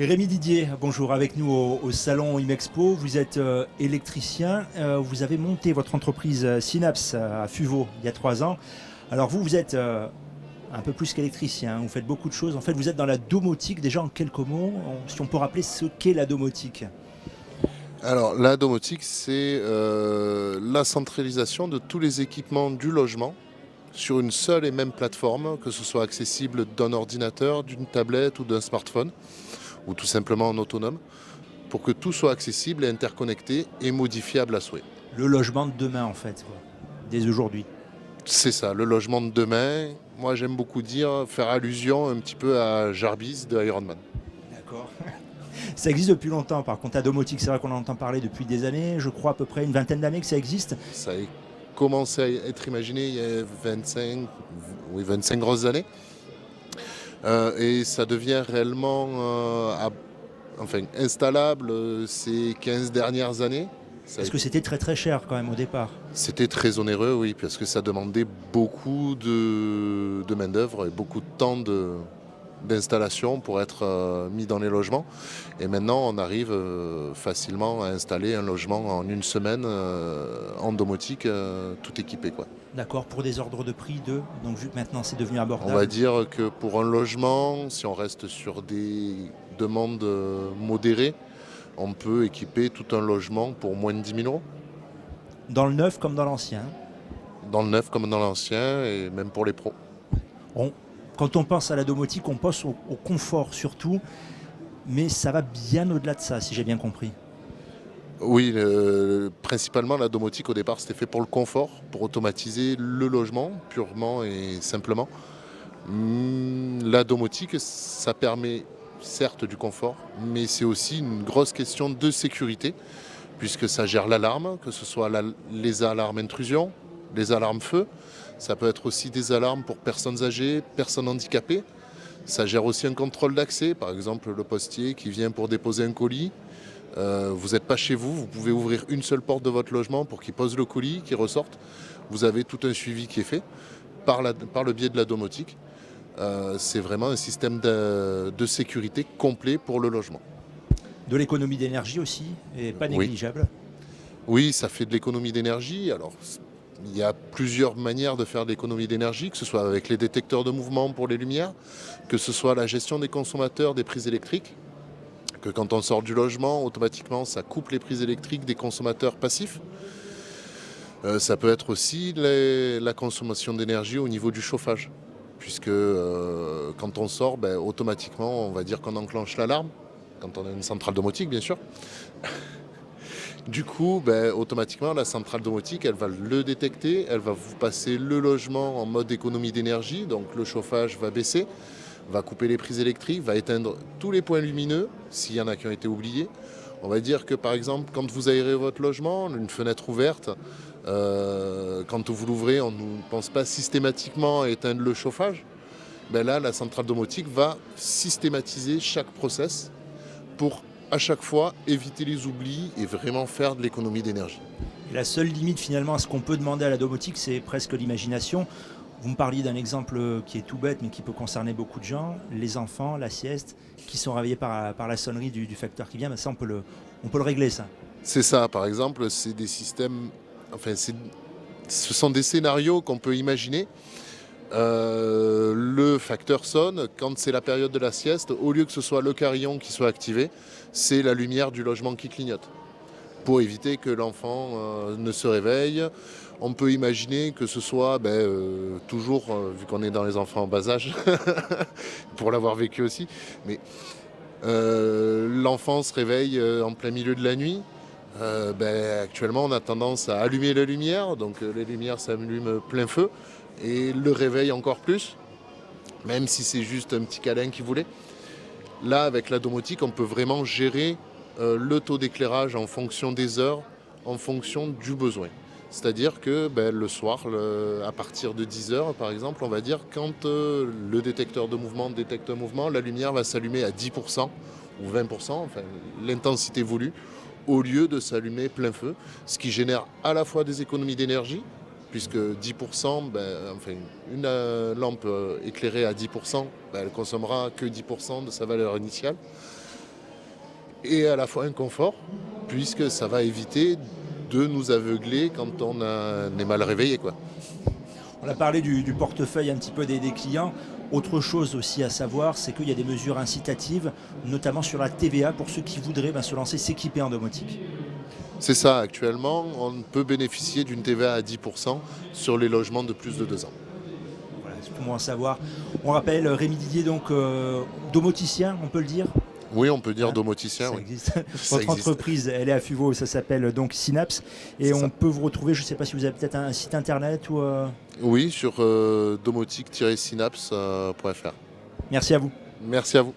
Rémi Didier, bonjour, avec nous au salon Imexpo. Vous êtes électricien, vous avez monté votre entreprise Synapse à Fuveau il y a 3 ans. Alors vous êtes un peu plus qu'électricien, vous faites beaucoup de choses. En fait, vous êtes dans la domotique. Déjà en quelques mots, si on peut rappeler ce qu'est la domotique. Alors, la domotique, c'est la centralisation de tous les équipements du logement sur une seule et même plateforme, que ce soit accessible d'un ordinateur, d'une tablette ou d'un smartphone, ou tout simplement en autonome, pour que tout soit accessible et interconnecté et modifiable à souhait. Le logement de demain en fait, quoi, dès aujourd'hui. C'est ça, le logement de demain. Moi, j'aime beaucoup dire, faire allusion un petit peu à Jarvis de Iron Man. D'accord. Ça existe depuis longtemps par contre, la domotique, c'est vrai qu'on en entend parler depuis des années, je crois à peu près une vingtaine d'années que ça existe. Ça a commencé à être imaginé il y a 25 grosses années. Et ça devient réellement installable ces 15 dernières années. Parce que c'était très très cher quand même au départ. C'était très onéreux, oui, parce que ça demandait beaucoup de main-d'œuvre et beaucoup de temps d'installation pour être mis dans les logements. Et maintenant, on arrive facilement à installer un logement en une semaine en domotique, tout équipé, quoi. D'accord, pour des ordres de prix de. Donc vu que maintenant c'est devenu On abordable. va dire que pour un logement, si on reste sur des demandes modérées, on peut équiper tout un logement pour moins de 10 000 euros. Dans le neuf comme dans l'ancien. Dans le neuf comme dans l'ancien, et même pour les pros. On- Quand on pense à la domotique, on pense au confort surtout, mais ça va bien au-delà de ça, si j'ai bien compris. Oui, principalement la domotique au départ c'était fait pour le confort, pour automatiser le logement purement et simplement. La domotique, ça permet certes du confort, mais c'est aussi une grosse question de sécurité, puisque ça gère l'alarme, que ce soit les alarmes intrusion, les alarmes feu. Ça peut être aussi des alarmes pour personnes âgées, personnes handicapées. Ça gère aussi un contrôle d'accès, par exemple le postier qui vient pour déposer un colis. Vous n'êtes pas chez vous, vous pouvez ouvrir une seule porte de votre logement pour qu'il pose le colis, qu'il ressorte. Vous avez tout un suivi qui est fait par le biais de la domotique. C'est vraiment un système de sécurité complet pour le logement. De l'économie d'énergie aussi, et pas Oui, négligeable. oui, ça fait de l'économie d'énergie. Alors, il y a plusieurs manières de faire de l'économie d'énergie, que ce soit avec les détecteurs de mouvement pour les lumières, que ce soit la gestion des consommateurs des prises électriques, que quand on sort du logement, automatiquement, ça coupe les prises électriques des consommateurs passifs. Ça peut être aussi la consommation d'énergie au niveau du chauffage, puisque quand on sort, automatiquement, on va dire qu'on enclenche l'alarme, quand on a une centrale domotique, bien sûr. Du coup, automatiquement, la centrale domotique, elle va le détecter, elle va vous passer le logement en mode économie d'énergie, donc le chauffage va baisser, va couper les prises électriques, va éteindre tous les points lumineux, s'il y en a qui ont été oubliés. On va dire que par exemple, quand vous aérez votre logement, une fenêtre ouverte, quand vous l'ouvrez, on ne pense pas systématiquement à éteindre le chauffage. Là, la centrale domotique va systématiser chaque process pour à chaque fois éviter les oublis et vraiment faire de l'économie d'énergie. Et la seule limite finalement à ce qu'on peut demander à la domotique, c'est presque l'imagination. Vous me parliez d'un exemple qui est tout bête, mais qui peut concerner beaucoup de gens, les enfants, la sieste, qui sont réveillés par la sonnerie du facteur qui vient. Ça, on peut le régler, ça. C'est ça, par exemple, c'est des systèmes, enfin, ce sont des scénarios qu'on peut imaginer. Le facteur sonne, quand c'est la période de la sieste, au lieu que ce soit le carillon qui soit activé, c'est la lumière du logement qui clignote. Pour éviter que l'enfant ne se réveille, on peut imaginer que ce soit toujours, vu qu'on est dans les enfants en bas âge, pour l'avoir vécu aussi, mais l'enfant se réveille en plein milieu de la nuit. Actuellement, on a tendance à allumer la lumière, donc les lumières s'allument plein feu et le réveille encore plus, même si c'est juste un petit câlin qu'il voulait. Là, avec la domotique, on peut vraiment gérer le taux d'éclairage en fonction des heures, en fonction du besoin. C'est-à-dire que le soir, à partir de 10 heures, par exemple, on va dire quand le détecteur de mouvement détecte un mouvement, la lumière va s'allumer à 10% ou 20%, enfin l'intensité voulue, au lieu de s'allumer plein feu, ce qui génère à la fois des économies d'énergie, puisque 10%, une lampe éclairée à 10%, elle ne consommera que 10% de sa valeur initiale. et à la fois un confort, puisque ça va éviter de nous aveugler quand on est mal réveillé, quoi. On a parlé du portefeuille un petit peu des clients. Autre chose aussi à savoir, c'est qu'il y a des mesures incitatives, notamment sur la TVA, pour ceux qui voudraient se lancer, s'équiper en domotique. C'est ça, actuellement, on peut bénéficier d'une TVA à 10% sur les logements de plus de 2 ans. Voilà, c'est tout bon à savoir. On rappelle Rémi Didier, donc domoticien, on peut le dire. Oui, on peut dire Hein, domoticien, ça oui. existe. Ça Votre existe. entreprise, elle est à Fuveau, ça s'appelle donc Synapse. Et C'est on ça. peut vous retrouver, je ne sais pas si vous avez peut-être un site internet ou. Oui, sur domotique-synapse.fr. Merci à vous. Merci à vous.